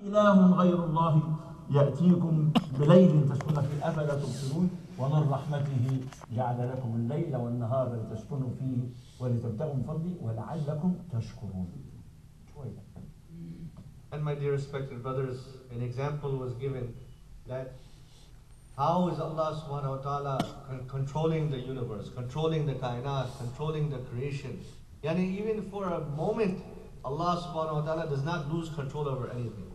إله غير الله يأتيكم بليل تسكنون فيه أفلا تبصرون ومن رحمته جعل لكم الليل والنهار لتسكنوا فيه ولتبتغوا من فضله ولعلكم تشكرون. And my dear respected brothers, an example was given that how is Allah subhanahu wa ta'ala controlling the universe, controlling the kainat, controlling the creation. Yani even for a moment, Allah subhanahu wa ta'ala does not lose control over anything.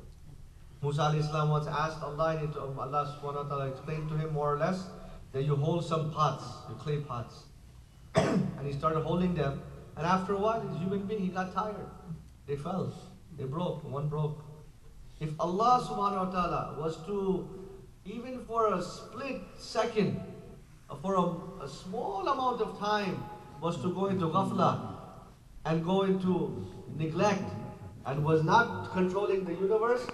Musa alayhi salam once asked Allah, and Allah subhanahu wa ta'ala explained to him more or less that you hold some pots, the clay pots. And he started holding them, and after a while, as a human being, he got tired. They fell, they broke, one broke. If Allah subhanahu wa ta'ala was to, even for a split second, for a small amount of time, was to go into ghafla and go into neglect and was not controlling the universe,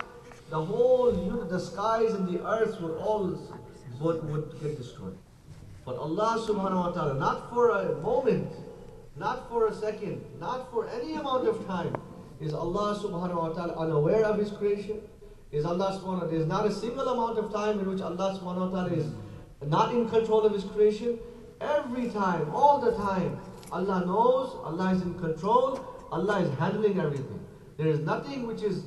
the whole the skies and the earth would get destroyed. But Allah subhanahu wa ta'ala, not for a moment, not for a second, not for any amount of time, is Allah subhanahu wa ta'ala unaware of His creation. Is Allah subhanahu wa ta'ala, there is not a single amount of time in which Allah subhanahu wa ta'ala is not in control of His creation. Every time, all the time, Allah knows, Allah is in control, Allah is handling everything. There is nothing which is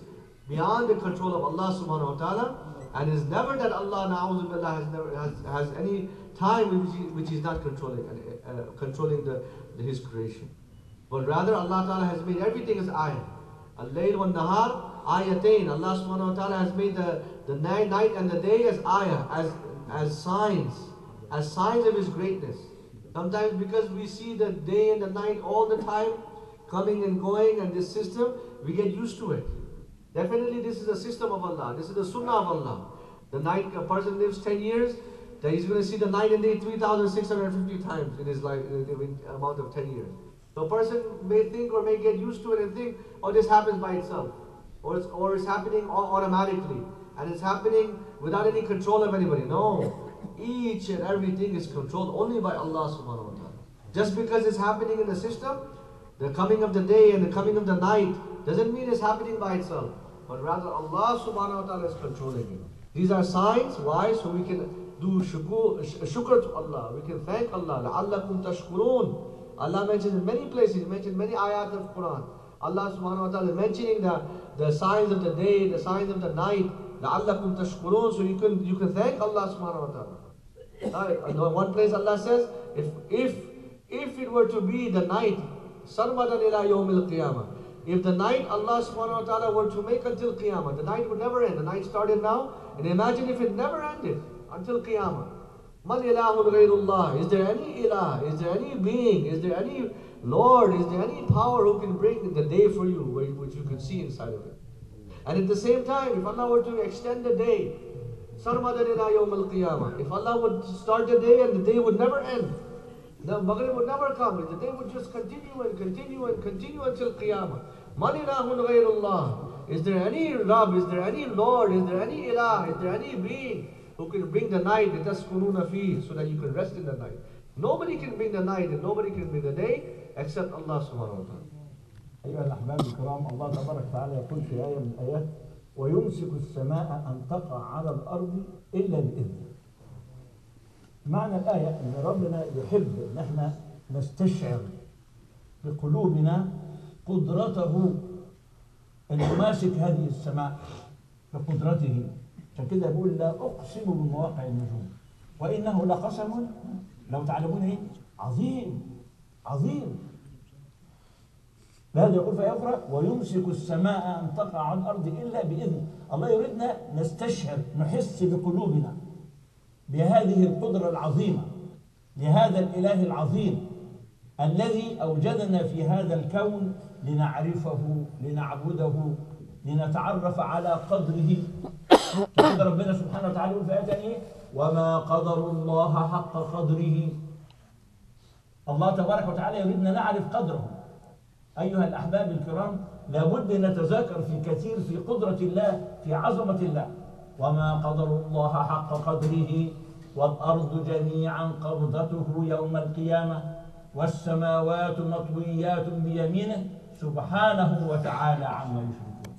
beyond the control of Allah subhanahu wa ta'ala, and it's never that Allah na'udhu billah has any time which is not controlling His creation. But rather Allah ta'ala has made everything as ayah. Al-layl wa nahar ayatain. Allah subhanahu wa ta'ala has made the night and the day as ayah, as signs of His greatness. Sometimes because we see the day and the night all the time coming and going, and this system, we get used to it. Definitely this is the system of Allah. This is the sunnah of Allah. The night, a person lives 10 years, then he's going to see the night and day 3,650 times in his life, in the amount of 10 years. So a person may think or may get used to it and think, oh, this happens by itself. Or it's happening automatically. And it's happening without any control of anybody. No. Each and everything is controlled only by Allah subhanahu wa ta'ala. Just because it's happening in the system, the coming of the day and the coming of the night, doesn't mean it's happening by itself. But rather Allah subhanahu wa ta'ala is controlling it. These are signs. Why? So we can do shukr to Allah. We can thank Allah. لَعَلَّكُمْ تَشْكُرُونَ. Allah mentions in many places, He mentioned many ayat of Quran. Allah subhanahu wa ta'ala is mentioning the signs of the day, the signs of the night. لَعَلَّكُمْ تَشْكُرُونَ. So you can thank Allah subhanahu wa ta'ala. In one place Allah says, if it were to be the night, sarmadan ila yawm al-qiyamah. If the night Allah subhanahu wa ta'ala were to make until Qiyamah, the night would never end. The night started now, and imagine if it never ended until Qiyamah. Man ilahun ghayrullah. Is there any ilah? Is there any being? Is there any Lord? Is there any power who can bring the day for you, which you can see inside of it? And at the same time, if Allah were to extend the day, sarmadan ila yawm al-qiyamah. If Allah would start the day and the day would never end, the Maghrib would never come. The day would just continue and continue and continue until Qiyamah. Man ilahun ghayrullah. Is there any Rabb? Is there any Lord? Is there any Ilah? Is there any being who can bring the night, so that you can rest in the night? Nobody can bring the night and nobody can bring the day except Allah subhanahu wa ta'ala. أيها الأحباب الكرام، الله تبارك وتعالى يقول في آية من الآيات: ويمسك السماء أن تقع على الأرض إلا بإذنه. معنى الآية أن ربنا يحب أن احنا نستشعر بقلوبنا قدرته أن يماسك هذه السماء بقدرته. عشان كده يقول: لا أقسم بمواقع النجوم وإنه لقسم لو تعلمون إيه عظيم عظيم. هذا يقول في آية أخرى: ويمسك السماء أن تقع على الأرض إلا بإذنه. الله يريدنا نستشعر، نحس بقلوبنا بهذه القدرة العظيمة لهذا الإله العظيم الذي أوجدنا في هذا الكون لنعرفه، لنعبده، لنتعرف على قدره. كده ربنا سبحانه وتعالى يقول في آية ثانية: وما قدر الله حق قدره. الله تبارك وتعالى يريدنا نعرف قدره. أيها الأحباب الكرام، لابد أن نتذاكر في كثير في قدرة الله، في عظمة الله. وما قدر الله حق قدره والأرض جميعا قبضته يوم القيامة والسماوات مطويات بيمينه سبحانه وتعالى عما يشركون.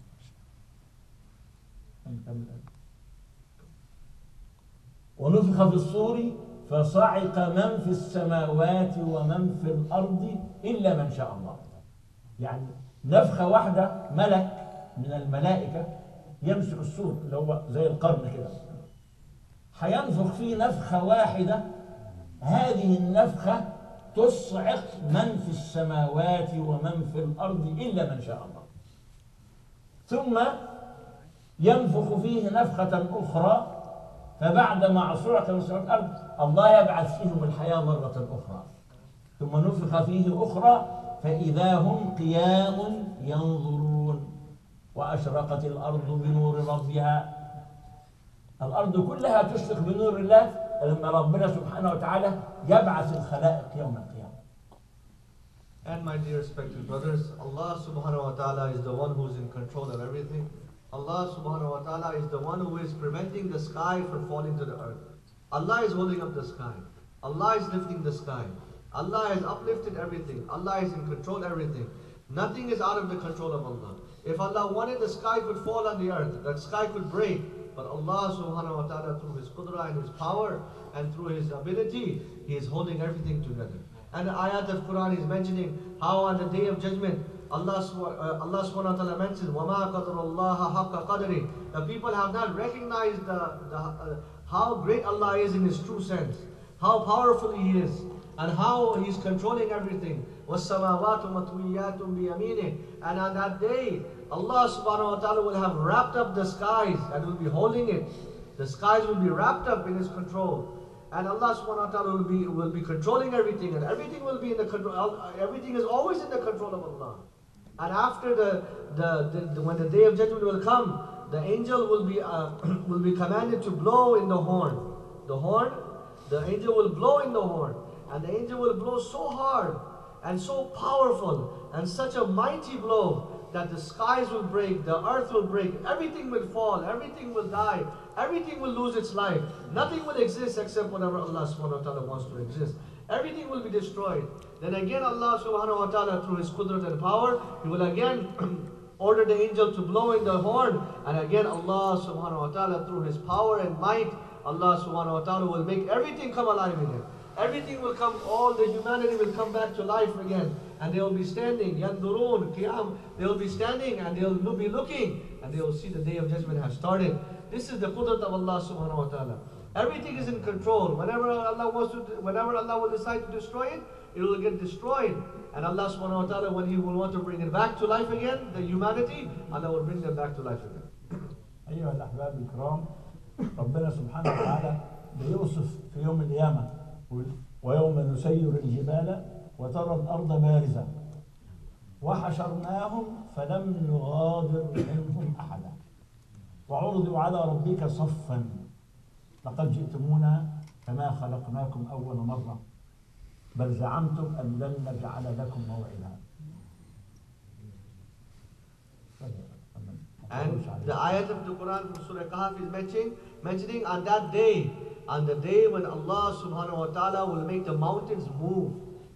ونفخ في الصور فصعق من في السماوات ومن في الأرض إلا من شاء الله. يعني نفخة واحدة ملك من الملائكة يمسك الصور اللي هو زي القرن كده، هينفخ فيه نفخة واحدة، هذه النفخة تصعق من في السماوات ومن في الأرض إلا من شاء الله. ثم ينفخ فيه نفخة أخرى، فبعدما صعق من السماوات والأرض الله يبعث فيهم الحياة مرة أخرى، ثم نفخ فيه أخرى فإذا هم قيام ينظرون وأشرقت الأرض بنور ربها. الأرض كلها تشرق بنور الله لما ربنا سبحانه وتعالى يبعث الخلائق يوم القيامة. And my dear respected brothers, Allah subhanahu wa ta'ala is the one who is in control of everything. Allah subhanahu wa ta'ala is the one who is preventing the sky from falling to the earth. Allah is holding up the sky. Allah is lifting the sky. Allah has uplifted everything. Allah is in control of everything. Nothing is out of the control of Allah. If Allah wanted, the sky could fall on the earth, the sky could break. But Allah subhanahu wa ta'ala, through His qudra and His power and through His ability, He is holding everything together. And the ayat of Quran is mentioning how on the day of judgment, Allah subhanahu wa ta'ala mentions, وَمَا قَدْرَ اللَّهَ حَقَّ قَدْرِهِ. The people have not recognized how great Allah is in His true sense, how powerful He is, and how He's controlling everything. وَالسَّمَاوَاتُ مَطْوِيَّاتٌ بِيَمِينِهِ. And on that day, Allah subhanahu wa ta'ala will have wrapped up the skies and will be holding it. The skies will be wrapped up in His control. And Allah subhanahu wa ta'ala will be controlling everything, and everything will be in the control. Everything is always in the control of Allah. And after when the day of judgment will come, the angel will be commanded to blow in the horn. The angel will blow in the horn, and the angel will blow so hard and so powerful and such a mighty blow that the skies will break, the earth will break, everything will fall, everything will die, everything will lose its life. Nothing will exist except whatever Allah subhanahu wa ta'ala wants to exist. Everything will be destroyed. Then again Allah subhanahu wa ta'ala, through His qudrat and power, He will again order the angel to blow in the horn, and again Allah subhanahu wa ta'ala, through His power and might, Allah subhanahu wa ta'ala will make everything come alive again. Everything will come, all the humanity will come back to life again, and they will be standing, yandurun, qiyam, they will be standing and they will be looking, and they will see the day of judgment has started. This is the qudrat of Allah subhanahu wa ta'ala. Everything is in control. Whenever Allah will decide to destroy it, it will get destroyed. And Allah subhanahu wa ta'ala, when He will want to bring it back to life again, the humanity, Allah will bring them back to life again. أيها الأحباب الكرام، ربنا سبحانه وتعالى بيوصف في يوم القيامة ويوم نسير الجبال وترى الأرض بارزة وحشرناهم فلم نغادر منهم أحدا وعرضوا على ربك صفا لقد جئتمونا كما خلقناكم أول مرة بل زعمتم أن لن نجعل لكم موعدا. And the ayat of the Quran from Surah Kahf is mentioning on that day, on the day when Allah subhanahu wa ta'ala will make the mountains move.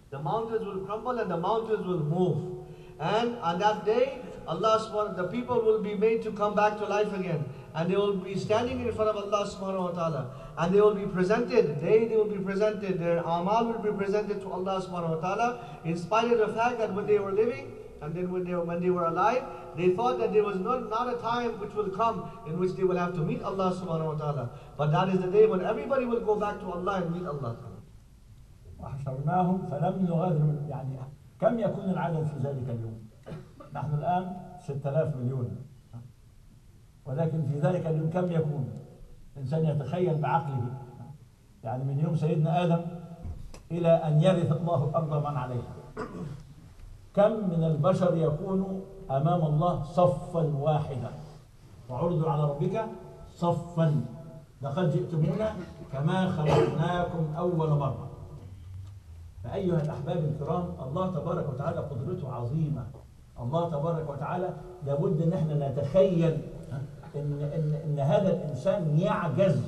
The mountains will crumble and the mountains will move. And on that day, the people will be made to come back to life again. And they will be standing in front of Allah subhanahu wa ta'ala. And they will be presented, they will be presented, their amal will be presented to Allah subhanahu wa ta'ala, in spite of the fact that when they were living, and then when they were alive, they thought that there was not a time which will come in which they will have to meet Allah subhanahu wa ta'ala. But that is the day when everybody will go back to Allah and meet Allah. وحشرناهم فلم نغادر يعني كم يكون العدد في ذلك اليوم؟ نحن الآن 6000 مليون، ولكن في ذلك اليوم كم يكون؟ الإنسان يتخيل بعقله يعني من يوم سيدنا آدم إلى أن يرث الله الأرض من عليها، كم من البشر يكون أمام الله صفا واحدا وعرضوا على ربك صفا لقد جئتمونا كما خلقناكم أول مرة. فأيها الأحباب الكرام، الله تبارك وتعالى قدرته عظيمة. الله تبارك وتعالى لابد أن احنا نتخيل إن هذا الإنسان يعجز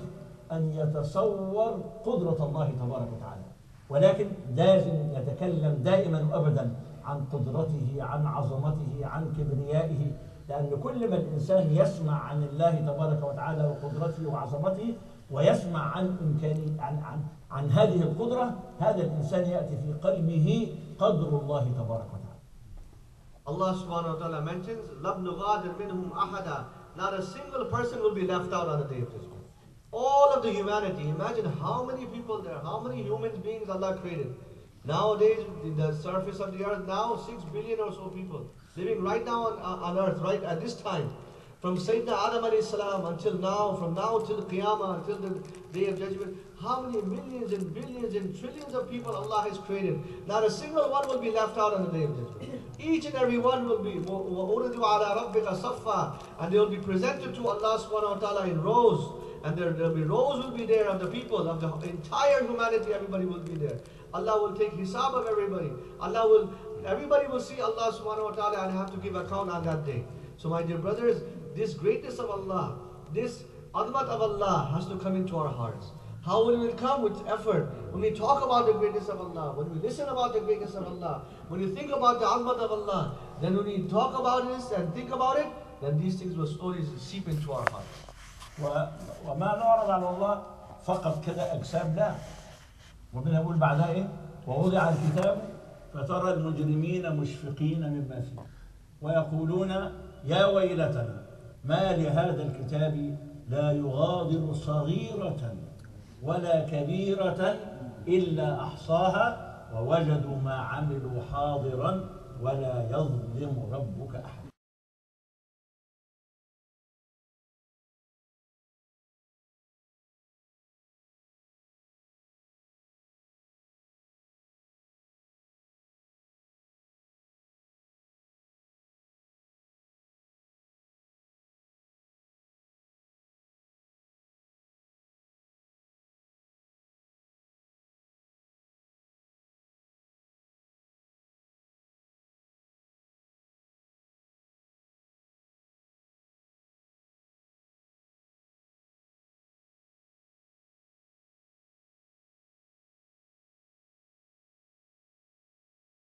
أن يتصور قدرة الله تبارك وتعالى، ولكن لازم يتكلم دائما وأبدا عن قدرته، عن عظمته، عن كبريائه، لأن كل ما الإنسان يسمع عن الله تبارك وتعالى وقدرته وعظمته ويسمع عن إمكانه عن هذه القدرة، هذا الإنسان يأتي في قلبه قدر الله تبارك وتعالى. Allah subhanahu wa ta'ala mentions, لَمْ نُغَادِرْ مِنْهُمْ أَحَدًا. Not a single person will be left out on the day of judgment. All of the humanity, imagine how many people there, how many human beings Allah created. Nowadays, the surface of the earth, now 6 billion or so people living right now on earth, right at this time. From Sayyidina Adam alayhi salam until now, from now till Qiyamah, until the day of judgment, how many millions and billions and trillions of people Allah has created. Not a single one will be left out on the day of judgment. Each and every one will be, وَأُرِدُوا عَلَىٰ رَبِّكَ صَفًّا, and they will be presented to Allah subhanahu wa ta'ala in rows. And there will be rows will be there of the people, of the entire humanity, everybody will be there. Allah will take hisab of everybody. Everybody will see Allah subhanahu wa ta'ala and have to give account on that day. So my dear brothers, this greatness of Allah, this azmat of Allah has to come into our hearts. How will it come? With effort. When we talk about the greatness of Allah, when we listen about the greatness of Allah, when you think about the azmat of Allah, then when we talk about this and think about it, then these things will slowly seep into our hearts. وما نعرض على الله فقط كده أجسام، لا. وبنقول بعدها إيه؟ ووضع الكتاب فترى المجرمين مشفقين مما فيه ويقولون يا ويلتنا ما لهذا الكتاب لا يغادر صغيرة ولا كبيرة إلا أحصاها ووجدوا ما عملوا حاضرا ولا يظلم ربك أحدا.